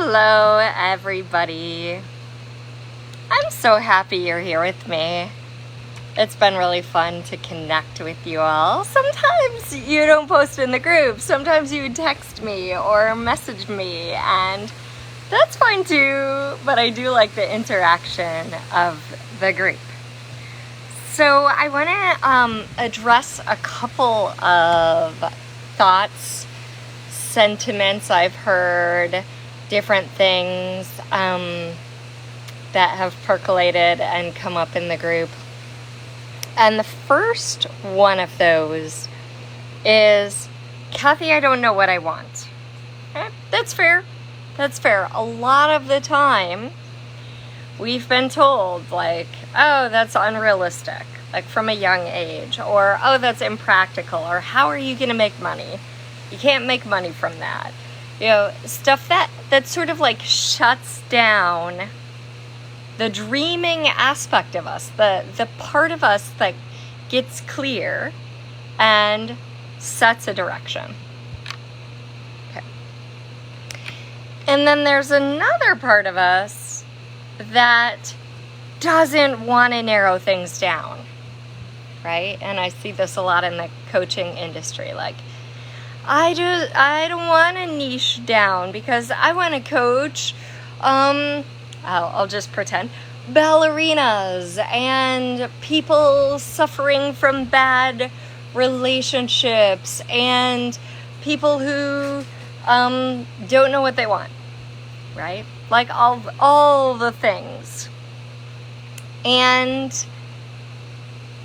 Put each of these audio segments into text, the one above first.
Hello, everybody. I'm so happy you're here with me. It's been really fun to connect with you all. Sometimes you don't post in the group. Sometimes you text me or message me, and that's fine too, but I do like the interaction of the group. So I want to address a couple of thoughts, sentiments I've heard, different things that have percolated and come up in the group. And the first one of those is, Kathy, I don't know what I want. Okay? That's fair. That's fair. A lot of the time, we've been told, like, oh, that's unrealistic, like from a young age, or, oh, that's impractical, or how are you going to make money? You can't make money from that. You know, stuff that sort of like shuts down the dreaming aspect of us, the part of us that gets clear and sets a direction. Okay. And then there's another part of us that doesn't want to narrow things down, right? And I see this a lot in the coaching industry, like, I don't want to niche down because I want to coach, I'll just pretend, ballerinas and people suffering from bad relationships and people who don't know what they want, right? Like all the things. And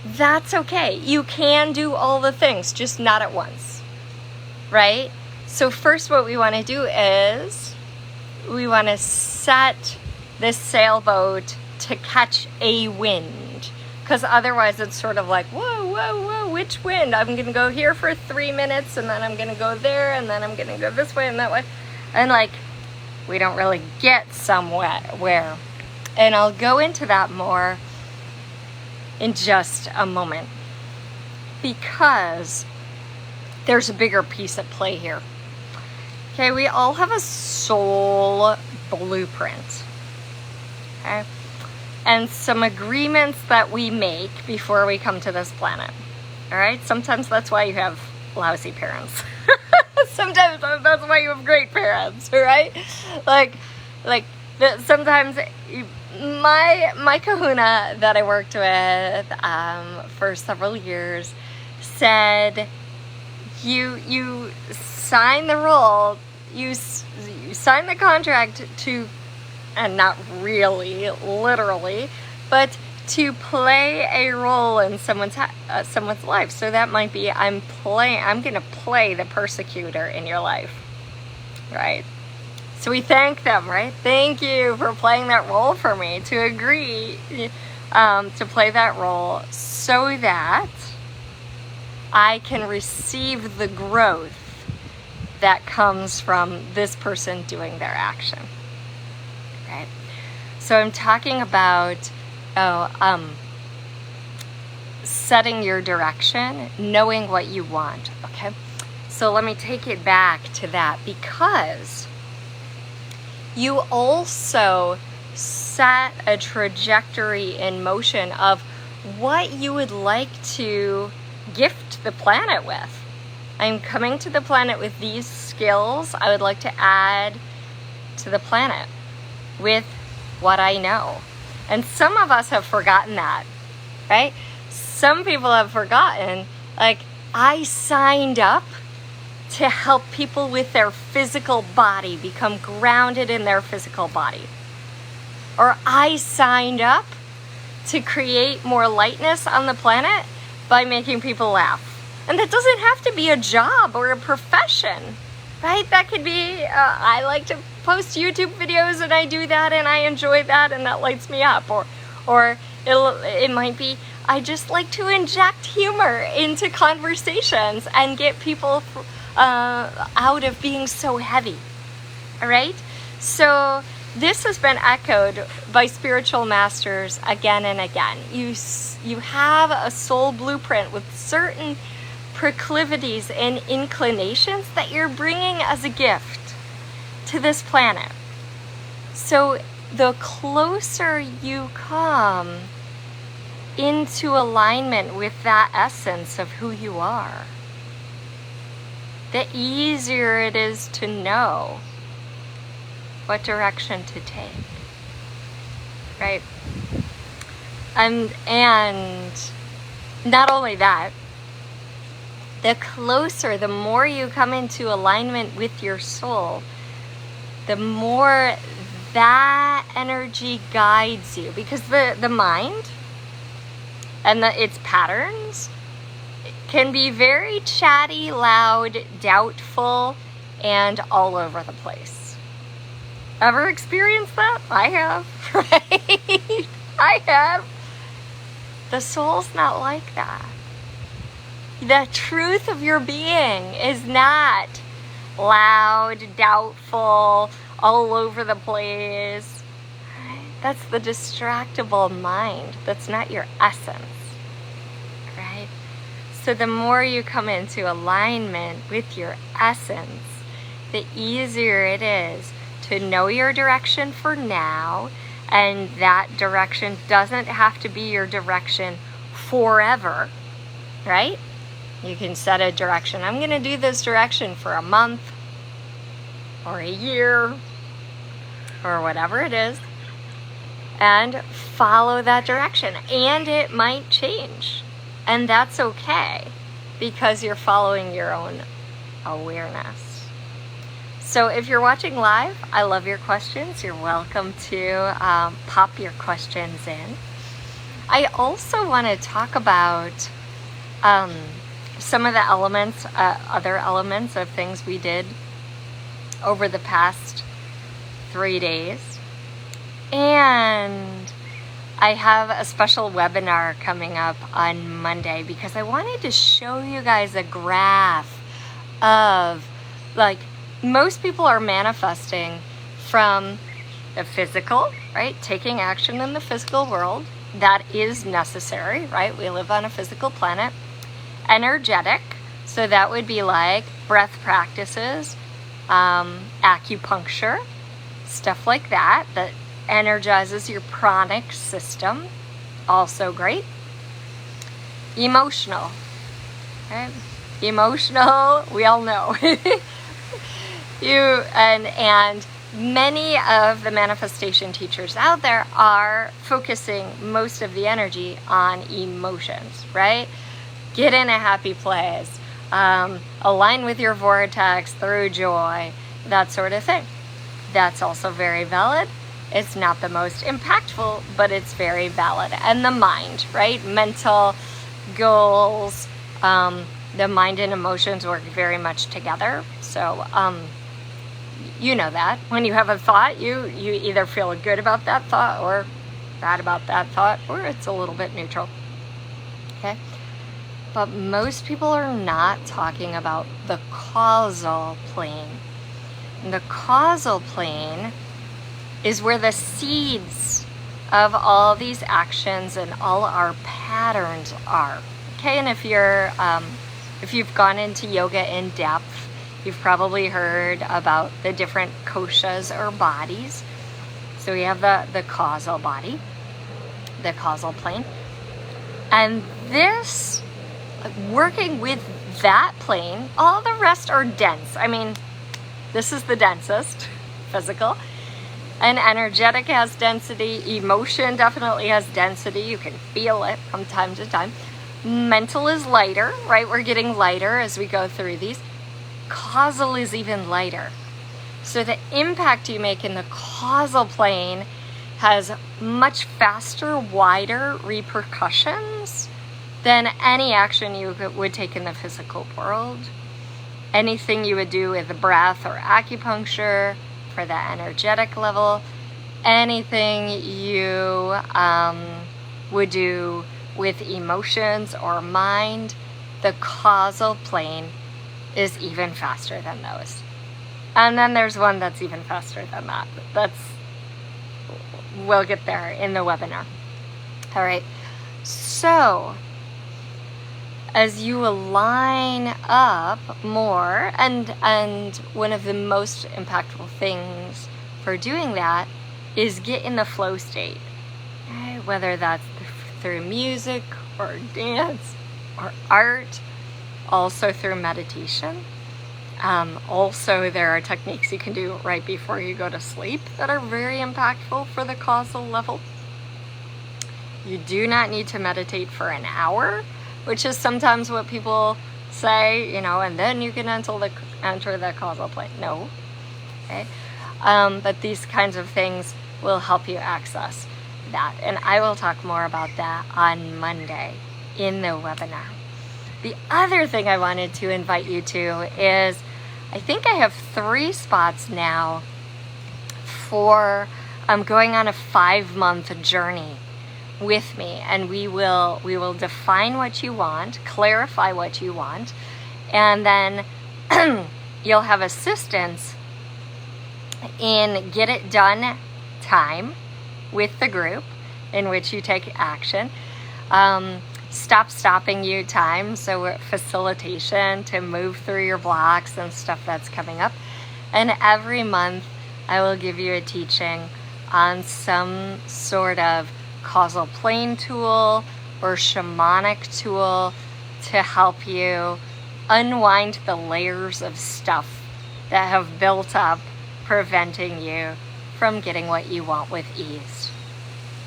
that's okay. You can do all the things, just not at once. Right? So first what we want to do is we want to set this sailboat to catch a wind. Because otherwise it's sort of like, whoa, which wind? I'm going to go here for 3 minutes and then I'm going to go there and then I'm going to go this way and that way. And like, we don't really get somewhere. And I'll go into that more in just a moment. Because there's a bigger piece at play here. Okay, we all have a soul blueprint. Okay? And some agreements that we make before we come to this planet. All right? Sometimes that's why you have lousy parents. Sometimes that's why you have great parents, right? Sometimes my kahuna that I worked with for several years said, you sign the role, you sign the contract to, and not really, literally, but to play a role in someone's life. So that might be, I'm going to play the persecutor in your life, right? So we thank them, right? Thank you for playing that role for me, to agree to play that role so that I can receive the growth that comes from this person doing their action, right? So I'm talking about setting your direction, knowing what you want, okay? So let me take it back to that, because you also set a trajectory in motion of what you would like to gift the planet with. I'm coming to the planet with these skills I would like to add to the planet with what I know. And some of us have forgotten that, right? Some people have forgotten, like, I signed up to help people with their physical body become grounded in their physical body. Or I signed up to create more lightness on the planet by making people laugh. And that doesn't have to be a job or a profession, right? That could be, I like to post YouTube videos and I do that and I enjoy that and that lights me up. Or it might be, I just like to inject humor into conversations and get people out of being so heavy, all right? So this has been echoed by spiritual masters again and again. You have a soul blueprint with certain proclivities and inclinations that you're bringing as a gift to this planet. So the closer you come into alignment with that essence of who you are, the easier it is to know what direction to take, right? And not only that, the closer, the more you come into alignment with your soul, the more that energy guides you, because the mind and its patterns can be very chatty, loud, doubtful, and all over the place. Ever experienced that? I have, right? I have. The soul's not like that. The truth of your being is not loud, doubtful, all over the place. That's the distractible mind. That's not your essence, right? So the more you come into alignment with your essence, the easier it is to know your direction for now, and that direction doesn't have to be your direction forever, right? You can set a direction. I'm going to do this direction for a month or a year or whatever it is, and follow that direction. And it might change, and that's okay, because you're following your own awareness. So if you're watching live, I love your questions. You're welcome to pop your questions in. I also want to talk about some of the elements, other elements of things we did over the past 3 days. And I have a special webinar coming up on Monday, because I wanted to show you guys a graph of, like, most people are manifesting from the physical, right? Taking action in the physical world. That is necessary, right? We live on a physical planet. Energetic, so that would be like breath practices, acupuncture, stuff like that, that energizes your pranic system. Also great. Emotional, right? Emotional, we all know. And many of the manifestation teachers out there are focusing most of the energy on emotions, right? Get in a happy place, align with your vortex through joy, that sort of thing. That's also very valid. It's not the most impactful, but it's very valid. And the mind, right? Mental goals, the mind and emotions work very much together. So, you know that when you have a thought, you either feel good about that thought or bad about that thought, or it's a little bit neutral. Okay? But most people are not talking about the causal plane. And the causal plane is where the seeds of all these actions and all our patterns are. Okay, and if you've gone into yoga in depth, you've probably heard about the different koshas or bodies. So we have the causal body, the causal plane. And this, working with that plane, all the rest are dense. I mean, this is the densest, physical. And energetic has density. Emotion definitely has density. You can feel it from time to time. Mental is lighter, right? We're getting lighter as we go through these. Causal is even lighter. So the impact you make in the causal plane has much faster, wider repercussions than any action you would take in the physical world. Anything you would do with the breath or acupuncture for the energetic level, anything you would do with emotions or mind, the causal plane is even faster than those. And then there's one that's even faster than that. We'll get there in the webinar. All right. So as you align up more, and one of the most impactful things for doing that is get in the flow state, right? Whether that's through music or dance or art, also through meditation. Also, there are techniques you can do right before you go to sleep that are very impactful for the causal level. You do not need to meditate for an hour, which is sometimes what people say, and then you can enter the causal plane. No, okay? But these kinds of things will help you access that. And I will talk more about that on Monday in the webinar. The other thing I wanted to invite you to is, I think I have 3 spots now for going on a 5-month journey with me, and we will define what you want, clarify what you want, and then you'll have assistance in get it done time with the group in which you take action. Stopping you time, so facilitation to move through your blocks and stuff that's coming up. And every month I will give you a teaching on some sort of causal plane tool or shamanic tool to help you unwind the layers of stuff that have built up, preventing you from getting what you want with ease.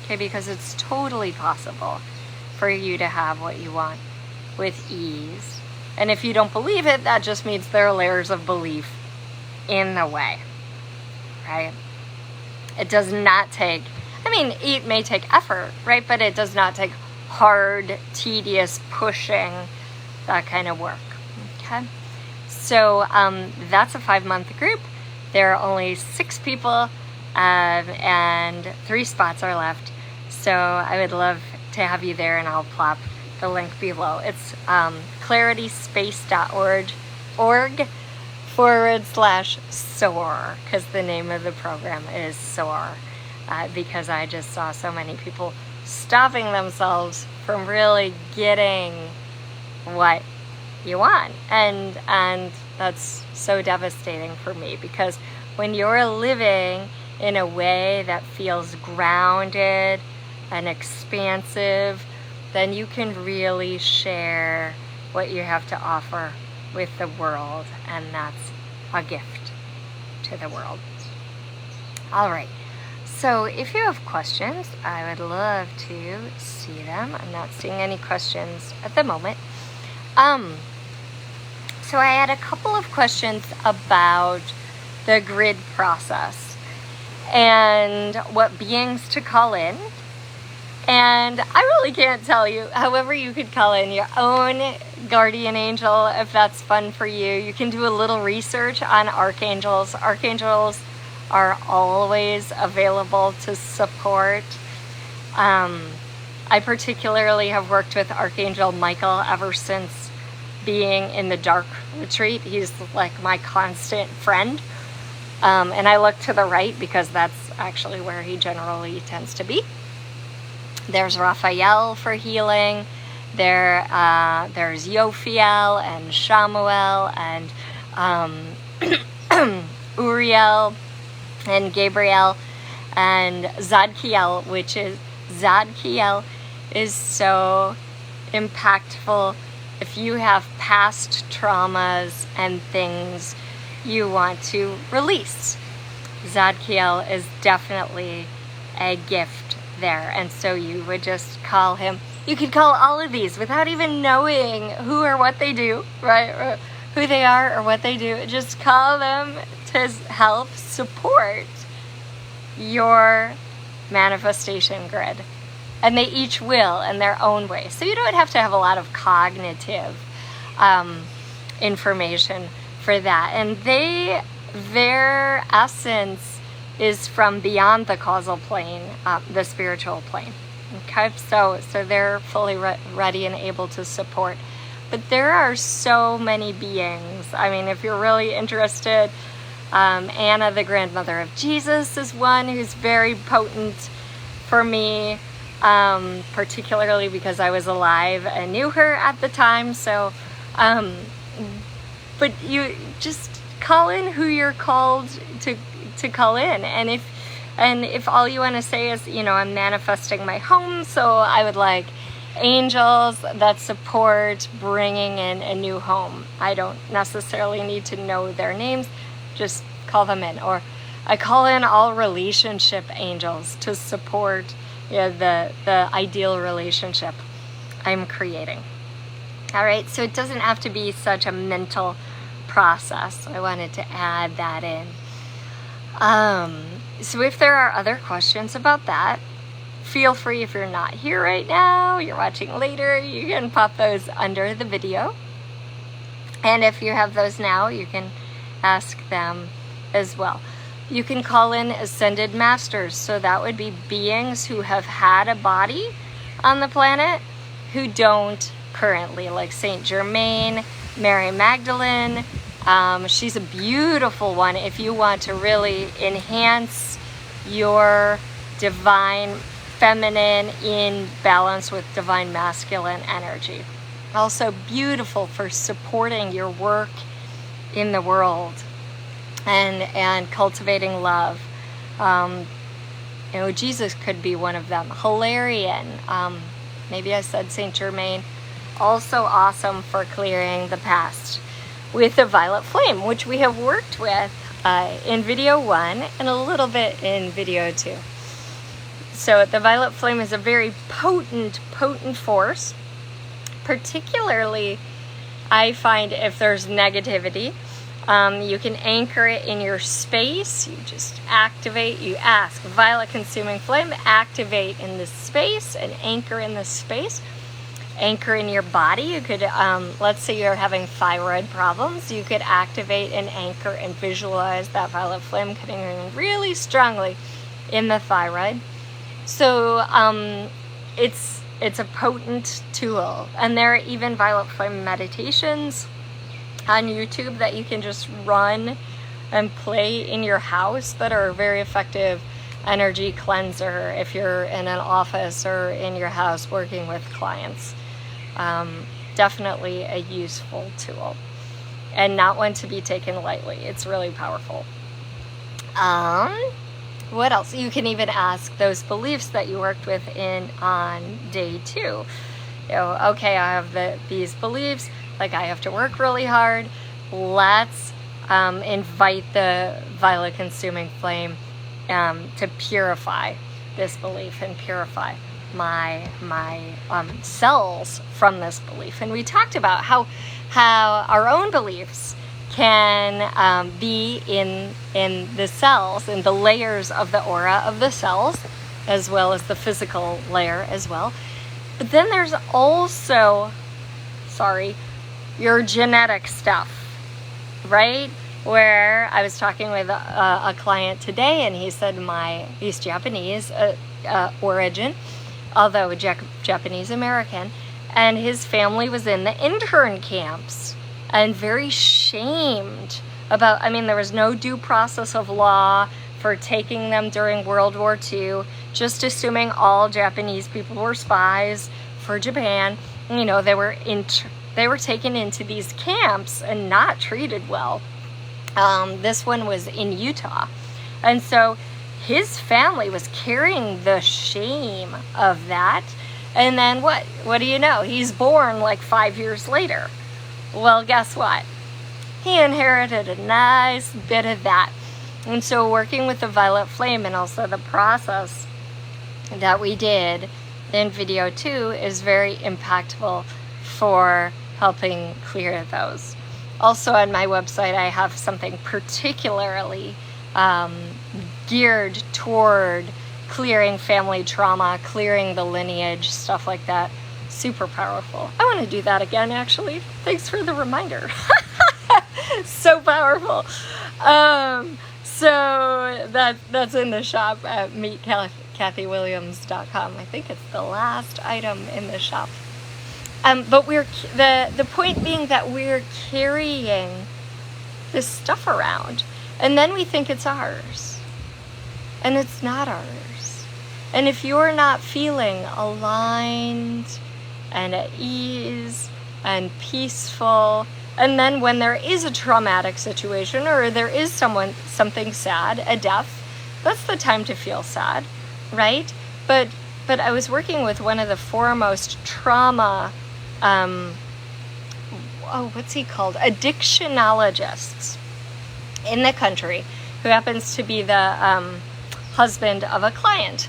Okay, because it's totally possible for you to have what you want with ease. And if you don't believe it, that just means there are layers of belief in the way, right? It does not take, it may take effort, right? But it does not take hard, tedious pushing, that kind of work, okay? So that's a 5-month group. There are only 6 people and 3 spots are left. So I would love to have you there, and I'll plop the link below. It's clarityspace.org/soar, because the name of the program is SOAR, because I just saw so many people stopping themselves from really getting what you want, and that's so devastating for me, because when you're living in a way that feels grounded and expansive, then you can really share what you have to offer with the world, and that's a gift to the world. All right, so if you have questions, I would love to see them. I'm not seeing any questions at the moment. So I had a couple of questions about the grid process and what beings to call in. And I really can't tell you. However, you could call in your own guardian angel if that's fun for you. You can do a little research on archangels. Archangels are always available to support. I particularly have worked with Archangel Michael ever since being in the dark retreat. He's like my constant friend. And I look to the right because that's actually where he generally tends to be. There's Raphael for healing. There's Yophiel and Shamuel and Uriel and Gabriel and Zadkiel, Zadkiel is so impactful if you have past traumas and things you want to release. Zadkiel is definitely a gift there, and so you would just call him. You could call all of these without even knowing who or what they do, right? Or who they are or what they do. Just call them to help support your manifestation grid. And they each will in their own way. So you don't have to have a lot of cognitive information for that. And their essence is from beyond the causal plane, the spiritual plane. Okay, so they're fully ready and able to support. But there are so many beings. I mean, if you're really interested, Anna, the grandmother of Jesus, is one who's very potent for me, particularly because I was alive and knew her at the time. So, but you just call in who you're called to call in. And if And if all you want to say is, you know, I'm manifesting my home, so I would like angels that support bringing in a new home. I don't necessarily need to know their names, just call them in. Or I call in all relationship angels to support, you know, the ideal relationship I'm creating. All right, so it doesn't have to be such a mental process. I wanted to add that in. So if there are other questions about that, feel free. If you're not here right now, you're watching later, you can pop those under the video. And if you have those now, you can ask them as well. You can call in ascended masters. So that would be beings who have had a body on the planet who don't currently, like Saint Germain, Mary Magdalene. She's a beautiful one if you want to really enhance your divine feminine in balance with divine masculine energy. Also beautiful for supporting your work in the world and cultivating love. You know, Jesus could be one of them. Hilarion, maybe I said Saint Germain, also awesome for clearing the past with the violet flame, which we have worked with in video 1 and a little bit in video 2. So the violet flame is a very potent force. Particularly, I find if there's negativity, you can anchor it in your space. You just activate, you ask, violet consuming flame, activate in this space and anchor in this space. Anchor in your body. You could, let's say you're having thyroid problems, you could activate and anchor and visualize that violet flame coming in really strongly in the thyroid. So it's a potent tool. And there are even violet flame meditations on YouTube that you can just run and play in your house that are a very effective energy cleanser if you're in an office or in your house working with clients. Definitely a useful tool and not one to be taken lightly. It's really powerful. What else? You can even ask those beliefs that you worked with on day 2. You know, okay, I have these beliefs, like I have to work really hard. Let's invite the violet consuming flame to purify this belief and purify my cells from this belief. And we talked about how our own beliefs can be in the cells, in the layers of the aura of the cells, as well as the physical layer as well. But then there's also, your genetic stuff, right? Where I was talking with a client today, and he said he's Japanese origin, although Japanese American, and his family was in the intern camps and very shamed about, there was no due process of law for taking them during World War II, just assuming all Japanese people were spies for Japan. You know, they were taken into these camps and not treated well. This one was in Utah. And so his family was carrying the shame of that. And then what do you know? He's born like 5 years later. Well, guess what? He inherited a nice bit of that. And so working with the violet flame and also the process that we did in video 2 is very impactful for helping clear those. Also on my website, I have something particularly geared toward clearing family trauma, clearing the lineage, stuff like that. Super powerful. I want to do that again, actually. Thanks for the reminder. So powerful. So that's in the shop at meetkathywilliams.com. I think it's the last item in the shop. But the point being that we're carrying this stuff around, and then we think it's ours, and it's not ours. And if you're not feeling aligned and at ease and peaceful, and then when there is a traumatic situation or there is something sad, a death, that's the time to feel sad, right? But I was working with one of the foremost trauma, what's he called? Addictionologists in the country, who happens to be the husband of a client.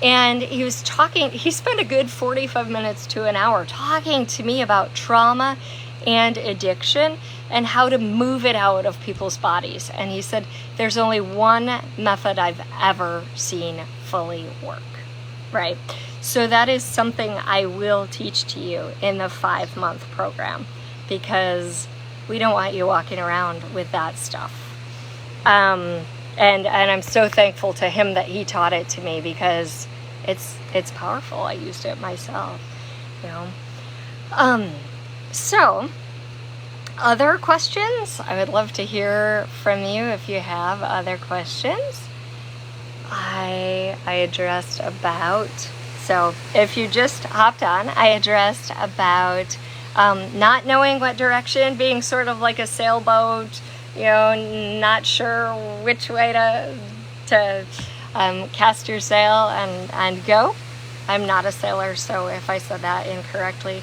And he was talking, he spent a good 45 minutes to an hour talking to me about trauma and addiction and how to move it out of people's bodies. And he said, there's only one method I've ever seen fully work, right? So that is something I will teach to you in the 5-month program, because we don't want you walking around with that stuff. And I'm so thankful to him that he taught it to me, because it's powerful. I used it myself, you know. So other questions? I would love to hear from you if you have other questions. I addressed about, so if you just hopped on, I addressed about not knowing what direction, being sort of like a sailboat, you know, not sure which way to cast your sail and go. I'm not a sailor, so if I said that incorrectly,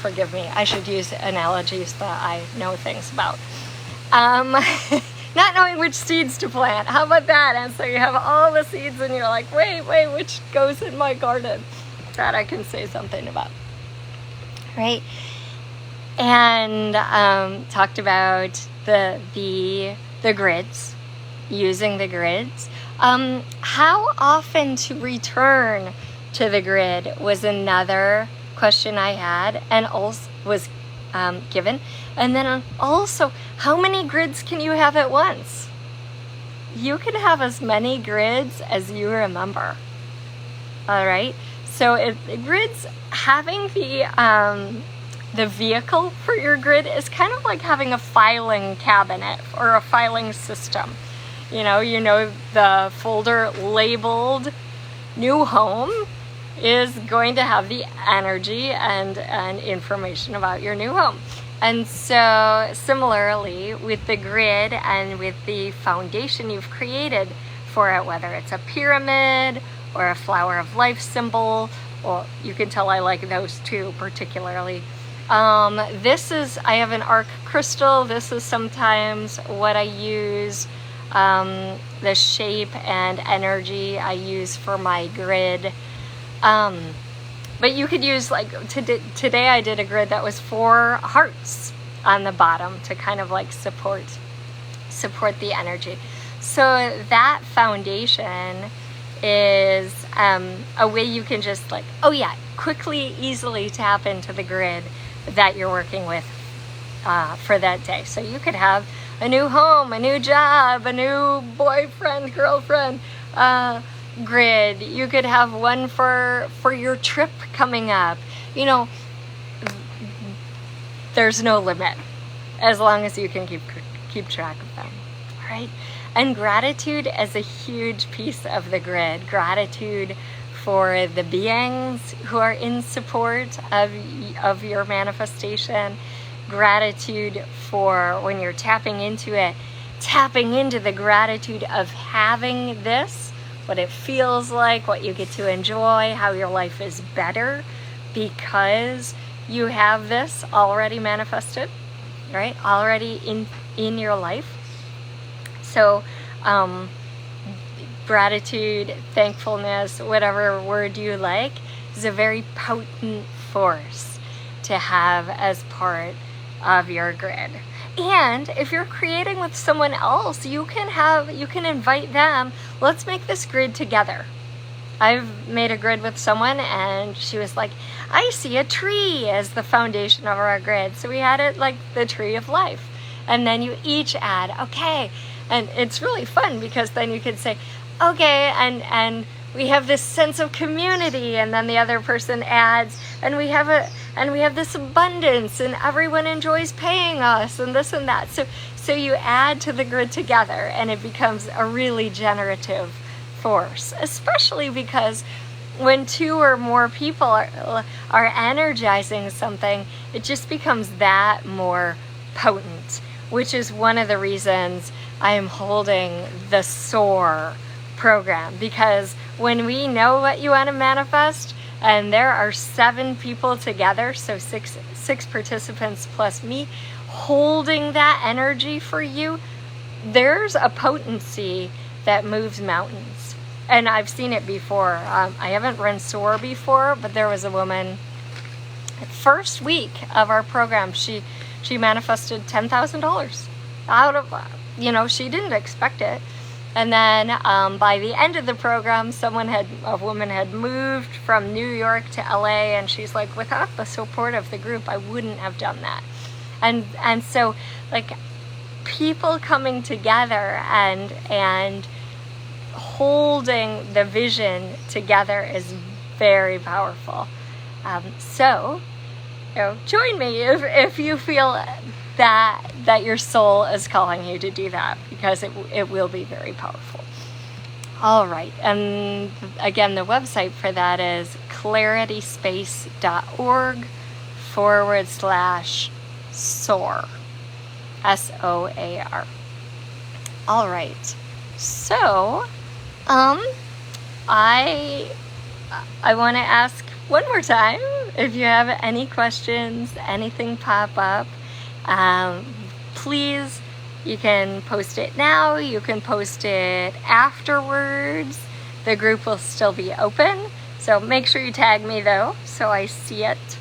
forgive me. I should use analogies that I know things about. Not knowing which seeds to plant. How about that? And so you have all the seeds and you're like, wait, which goes in my garden? That I can say something about. Right? And talked about the grids, using the grids. How often to return to the grid was another question I had and also was given. And then also, how many grids can you have at once? You can have as many grids as you remember. All right. So grids, having the vehicle for your grid is kind of like having a filing cabinet or a filing system. You know the folder labeled new home is going to have the energy and information about your new home. And so similarly with the grid and with the foundation you've created for it, whether it's a pyramid or a flower of life symbol, or you can tell I like those two particularly. I have an arc crystal. This is sometimes what I use, the shape and energy I use for my grid. But you could use, like today I did a grid that was 4 hearts on the bottom to kind of like support the energy. So that foundation is a way you can just like, quickly, easily tap into the grid that you're working with for that day. So you could have a new home, a new job, a new boyfriend, girlfriend, grid. You could have one for your trip coming up. You know, there's no limit as long as you can keep track of them. All right. And gratitude is a huge piece of the grid. Gratitude for the beings who are in support of your manifestation. Gratitude for when you're tapping into it, tapping into the gratitude of having this, what it feels like, what you get to enjoy, how your life is better because you have this already manifested, right? Already in your life. So gratitude, thankfulness, whatever word you like, is a very potent force to have as part of your grid. And if you're creating with someone else, you can invite them. Let's make this grid together. I've made a grid with someone and she was like, I see a tree as the foundation of our grid. So we had it like the tree of life. And then you each add, okay. And it's really fun because then you could say, okay, and we have this sense of community, and then the other person adds, and we have this abundance, and everyone enjoys paying us, and this and that. So you add to the grid together, and it becomes a really generative force, especially because when 2 or more people are energizing something, it just becomes that more potent, which is one of the reasons I am holding the SOAR program, because when we know what you want to manifest, and there are 7 people together, so six participants plus me, holding that energy for you, there's a potency that moves mountains. And I've seen it before. I haven't run SOAR before, but there was a woman, first week of our program, she manifested $10,000 out of, she didn't expect it. And then by the end of the program, a woman had moved from New York to LA, and she's like, without the support of the group, I wouldn't have done that. And so, like, people coming together and holding the vision together is very powerful. So, join me if you feel that your soul is calling you to do that, because it will be very powerful. All right, and again, the website for that is clarityspace.org/SOAR, SOAR. All right, so I want to ask one more time, if you have any questions, anything pop up, please, you can post it now, you can post it afterwards. The group will still be open, so make sure you tag me though, so I see it.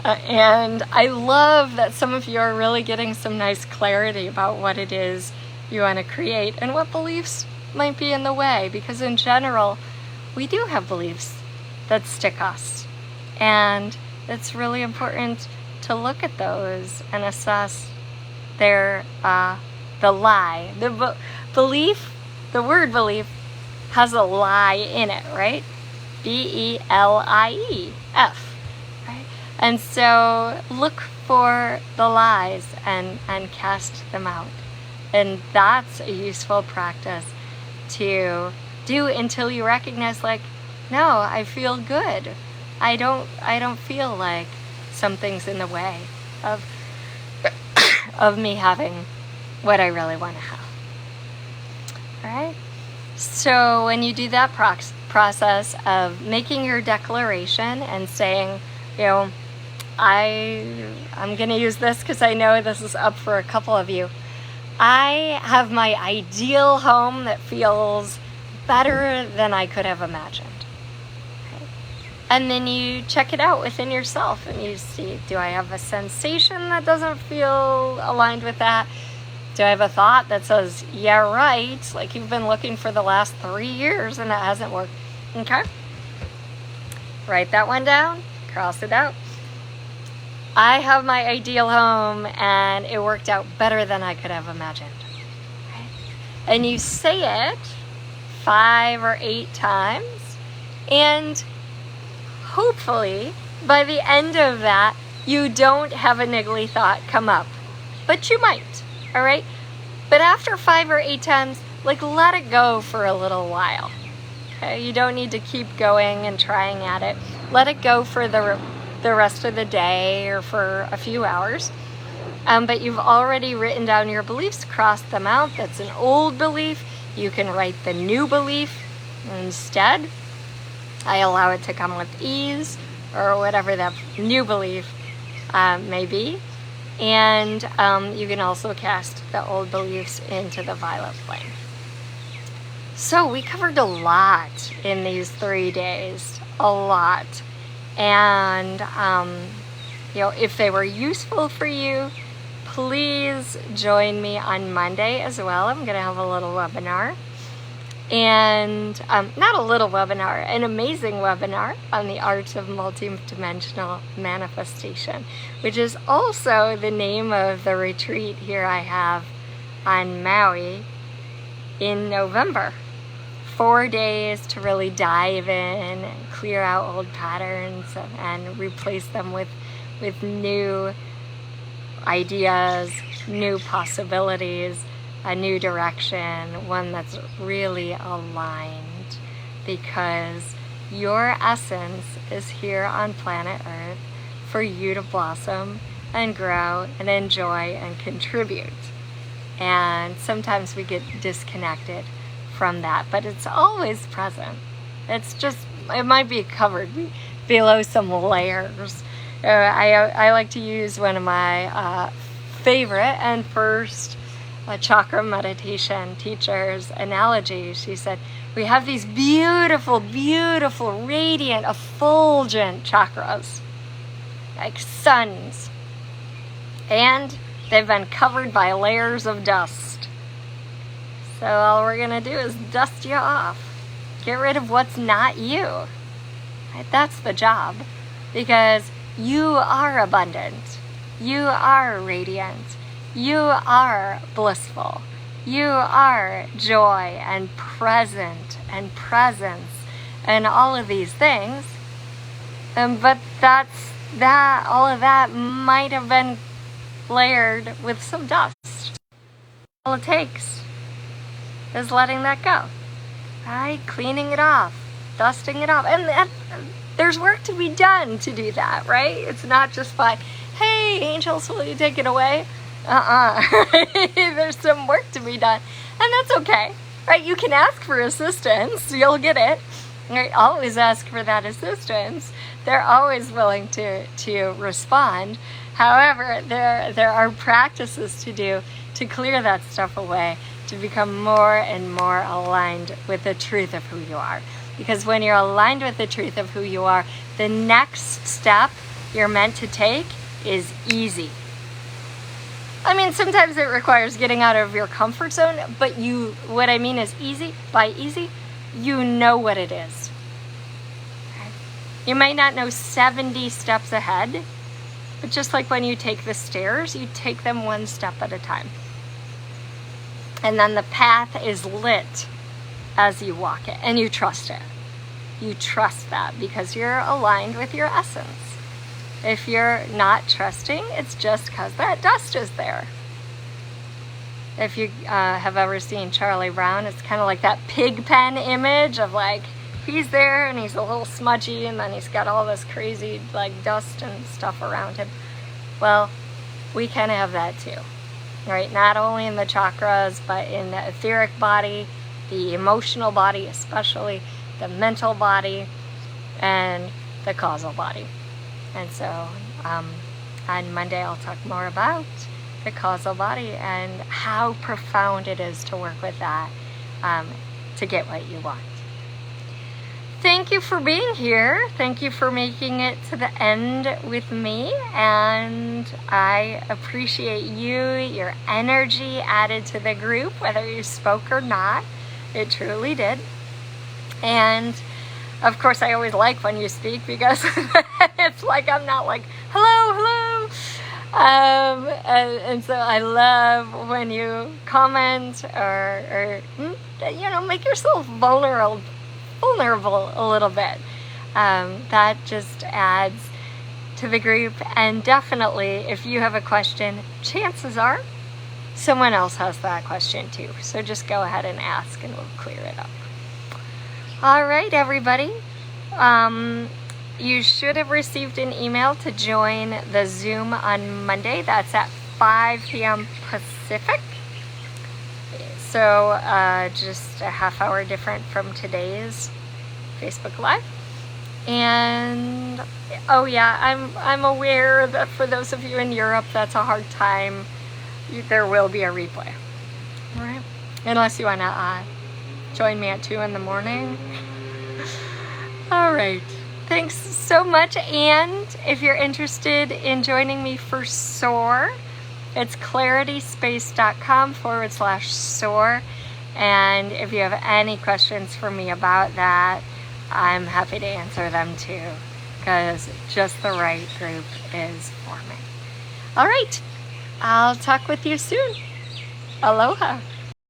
And I love that some of you are really getting some nice clarity about what it is you want to create and what beliefs might be in the way, because in general, we do have beliefs that stick us. And it's really important to look at those and assess their the lie. The belief, the word belief, has a lie in it, right? BELIEF, right? And so look for the lies and cast them out. And that's a useful practice to do until you recognize, like, no, I feel good. I don't feel like something's in the way of me having what I really want to have. All right? So when you do that process of making your declaration and saying, I'm going to use this because I know this is up for a couple of you. I have my ideal home that feels better than I could have imagined. Okay? And then you check it out within yourself and you see, do I have a sensation that doesn't feel aligned with that? Do I have a thought that says, yeah, right, like you've been looking for the last 3 years and it hasn't worked? Okay? Write that one down, cross it out. I have my ideal home and it worked out better than I could have imagined. Right? And you say it 5 or 8 times, and hopefully by the end of that, you don't have a niggly thought come up, but you might, all right? But after 5 or 8 times, like, let it go for a little while, okay? You don't need to keep going and trying at it. Let it go for the rest of the day or for a few hours. But you've already written down your beliefs, crossed them out. That's an old belief. You can write the new belief instead. I allow it to come with ease, or whatever that new belief may be. And you can also cast the old beliefs into the violet flame. So we covered a lot in these 3 days, a lot. And if they were useful for you, please join me on Monday as well. I'm going to have a little webinar. And not a little webinar, an amazing webinar on the art of multidimensional manifestation, which is also the name of the retreat here I have on Maui in November. 4 days to really dive in and clear out old patterns and replace them with new ideas, new possibilities, a new direction, one that's really aligned, because your essence is here on planet Earth for you to blossom and grow and enjoy and contribute. And sometimes we get disconnected from that, but it's always present. It's just, it might be covered below some layers. I like to use one of my favorite and first chakra meditation teacher's analogy. She said, we have these beautiful, beautiful, radiant, effulgent chakras, like suns, and they've been covered by layers of dust. So all we're gonna do is dust you off. Get rid of what's not you. Right? That's the job, because you are abundant. You are radiant. You are blissful. You are joy and present and presence and all of these things. But all of that might have been layered with some dust. All it takes is letting that go, right? Cleaning it off, dusting it off. And there's work to be done to do that, right? It's not just by, hey, angels, will you take it away? There's some work to be done, and that's okay, right? You can ask for assistance, you'll get it, right? Always ask for that assistance. They're always willing to respond. However, there are practices to do to clear that stuff away, to become more and more aligned with the truth of who you are. Because when you're aligned with the truth of who you are, the next step you're meant to take is easy. I mean, sometimes it requires getting out of your comfort zone, but what I mean is easy. By easy, you know what it is. Okay? You might not know 70 steps ahead, but just like when you take the stairs, you take them one step at a time. And then the path is lit as you walk it, and you trust it. You trust that because you're aligned with your essence. If you're not trusting, it's just because that dust is there. If you have ever seen Charlie Brown, it's kind of like that pig pen image of like, he's there and he's a little smudgy and then he's got all this crazy like dust and stuff around him. Well, we kind of have that too, right? Not only in the chakras, but in the etheric body, the emotional body, especially the mental body, and the causal body. And so on Monday I'll talk more about the causal body and how profound it is to work with that to get what you want. Thank you for being here. Thank you for making it to the end with me. And I appreciate you, your energy added to the group, whether you spoke or not. It truly did. And of course, I always like when you speak because it's like I'm not like, hello. And so I love when you comment or make yourself vulnerable a little bit. That just adds to the group. And definitely, if you have a question, chances are someone else has that question too. So just go ahead and ask and we'll clear it up. All right, everybody. You should have received an email to join the Zoom on Monday. That's at 5 p.m. Pacific. So just a half hour different from today's Facebook Live. And oh yeah, I'm aware that for those of you in Europe, that's a hard time. There will be a replay. All right, unless you want to join me at 2 in the morning. All right. Thanks so much. And if you're interested in joining me for SOAR, it's clarityspace.com/SOAR. And if you have any questions for me about that, I'm happy to answer them too, because just the right group is forming. All right. I'll talk with you soon. Aloha.